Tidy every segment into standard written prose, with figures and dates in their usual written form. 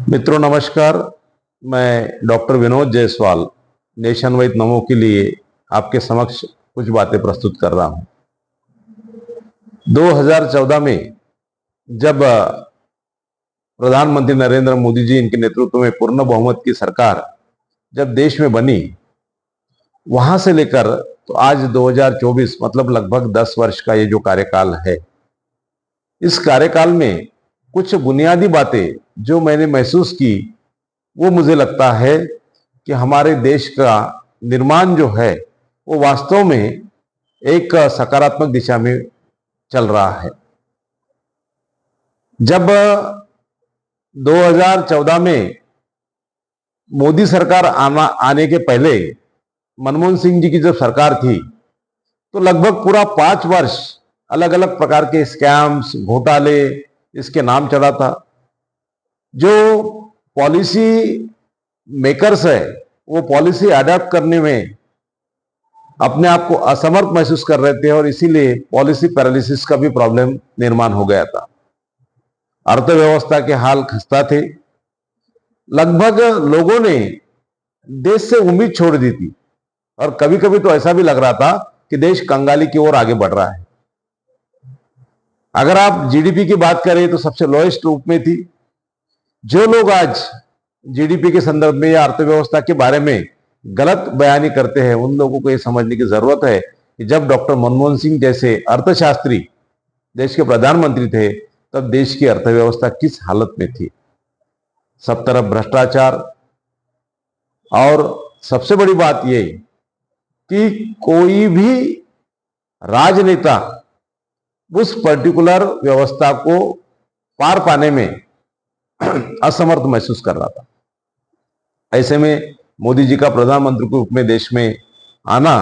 मित्रों नमस्कार। मैं doctor Vinod Jaiswal nation wide नमो के लिए आपके समक्ष कुछ बातें प्रस्तुत कर रहा हूं। 2014 में जब प्रधानमंत्री नरेंद्र मोदी जी इनके नेतृत्व में पूर्ण बहुमत की सरकार जब देश में बनी, वहां से लेकर तो आज 2024 मतलब लगभग 10 वर्ष का ये जो कार्यकाल है, इस कार्यकाल में कुछ बुनियादी बातें जो मैंने महसूस की, वो मुझे लगता है कि हमारे देश का निर्माण जो है वो वास्तव में एक सकारात्मक दिशा में चल रहा है। जब 2014 में मोदी सरकार आने के पहले मनमोहन सिंह जी की जब सरकार थी, तो लगभग पूरा 5 वर्ष अलग अलग प्रकार के स्कैम्स, घोटाले इसके नाम चला था। जो पॉलिसी मेकर्स है वो पॉलिसी अडॉप्ट करने में अपने आप को असमर्थ महसूस कर रहे थे और इसीलिए पॉलिसी पैरालिसिस का भी प्रॉब्लम निर्माण हो गया था। अर्थव्यवस्था के हाल खस्ता थे। लगभग लोगों ने देश से उम्मीद छोड़ दी थी और कभी कभी तो ऐसा भी लग रहा था कि देश कंगाली की ओर आगे बढ़ रहा है। अगर आप जीडीपी की बात करें तो सबसे लोएस्ट रूप में थी। जो लोग आज जीडीपी के संदर्भ में या अर्थव्यवस्था के बारे में गलत बयानी करते हैं, उन लोगों को यह समझने की जरूरत है कि जब डॉक्टर मनमोहन सिंह जैसे अर्थशास्त्री देश के प्रधानमंत्री थे, तब देश की अर्थव्यवस्था किस हालत में थी। सब तरफ भ्रष्टाचार, और सबसे बड़ी बात यह कि कोई भी राजनेता उस पर्टिकुलर व्यवस्था को पार पाने में असमर्थ महसूस कर रहा था। ऐसे में मोदी जी का प्रधानमंत्री के रूप में देश में आना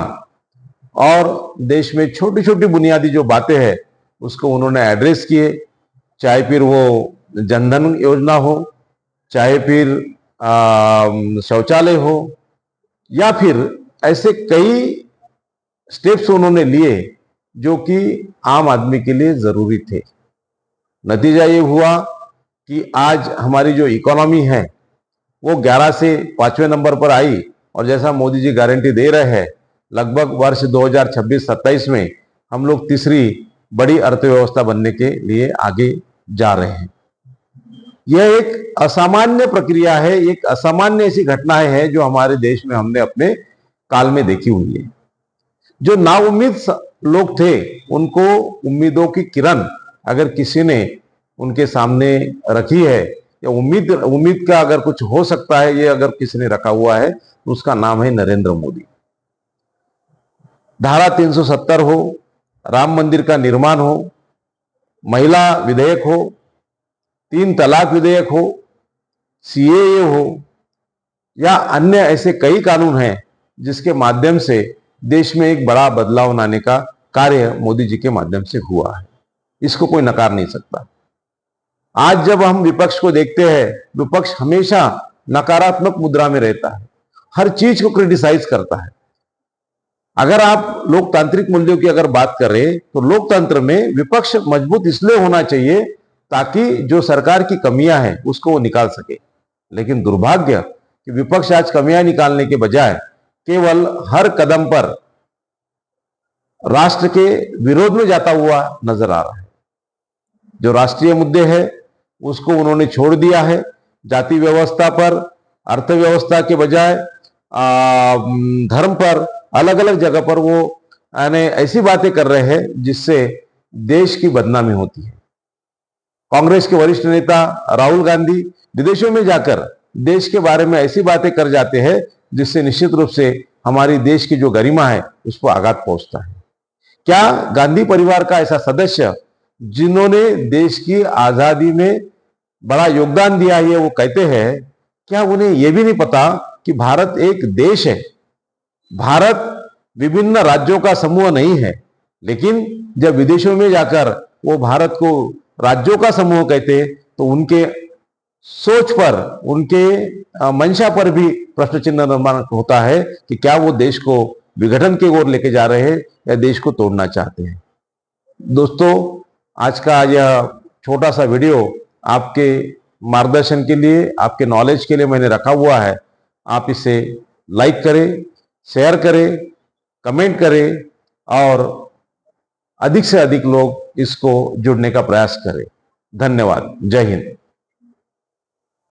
और देश में छोटी छोटी बुनियादी जो बातें हैं उसको उन्होंने एड्रेस किए, चाहे फिर वो जनधन योजना हो, चाहे फिर शौचालय हो, या फिर ऐसे कई स्टेप्स उन्होंने लिए जो कि आम आदमी के लिए जरूरी थे। नतीजा ये हुआ कि आज हमारी जो इकोनॉमी है वो 11 से 5वें नंबर पर आई और जैसा मोदी जी गारंटी दे रहे हैं, लगभग वर्ष 2026-27 में हम लोग तीसरी बड़ी अर्थव्यवस्था बनने के लिए आगे जा रहे हैं। यह एक असामान्य प्रक्रिया है, एक असामान्य ऐसी घटनाएं हैं जो हमारे देश में हमने अपने काल में देखी हुई है। जो नाउम्मीद लोग थे उनको उम्मीदों की किरण अगर किसी ने उनके सामने रखी है, या उम्मीद का अगर कुछ हो सकता है ये अगर किसी ने रखा हुआ है, तो उसका नाम है नरेंद्र मोदी। धारा 370 हो, राम मंदिर का निर्माण हो, महिला विधेयक हो, 3 तलाक विधेयक हो, सीएए हो, या अन्य ऐसे कई कानून हैं जिसके माध्यम से देश में एक बड़ा बदलाव लाने का कार्य मोदी जी के माध्यम से हुआ है। इसको कोई नकार नहीं सकता। आज जब हम विपक्ष को देखते हैं, विपक्ष हमेशा नकारात्मक मुद्रा में रहता है, हर चीज को क्रिटिसाइज करता है। अगर आप लोकतांत्रिक मूल्यों की अगर बात करें तो लोकतंत्र में विपक्ष मजबूत इसलिए होना चाहिए ताकि जो सरकार की कमियां हैं उसको वो निकाल सके। लेकिन दुर्भाग्य कि विपक्ष आज कमियां निकालने के बजाय केवल हर कदम पर राष्ट्र के विरोध में जाता हुआ नजर आ रहा है। जो राष्ट्रीय मुद्दे हैं उसको उन्होंने छोड़ दिया है। जाति व्यवस्था पर, अर्थव्यवस्था के बजाय धर्म पर, अलग अलग जगह पर वो ऐसी बातें कर रहे हैं जिससे देश की बदनामी होती है। कांग्रेस के वरिष्ठ नेता राहुल गांधी विदेशों में जाकर देश के बारे में ऐसी बातें कर जाते हैं जिससे निश्चित रूप से हमारी देश की जो गरिमा है उस पर आघात पहुंचता है। क्या गांधी परिवार का ऐसा सदस्य जिन्होंने देश की आजादी में बड़ा योगदान दिया है, वो कहते हैं, क्या उन्हें यह भी नहीं पता कि भारत एक देश है? भारत विभिन्न राज्यों का समूह नहीं है। लेकिन जब विदेशों में जाकर वो भारत को राज्यों का समूह कहते तो उनके सोच पर, उनके मंशा पर भी प्रश्न चिन्ह निर्माण होता है कि क्या वो देश को विघटन की ओर लेके जा रहे हैं या देश को तोड़ना चाहते हैं। दोस्तों, आज का यह छोटा सा वीडियो आपके मार्गदर्शन के लिए, आपके नॉलेज के लिए मैंने रखा हुआ है। आप इसे लाइक करें, शेयर करें, कमेंट करें और अधिक से अधिक लोग इसको जुड़ने का प्रयास करें। धन्यवाद। जय हिंद।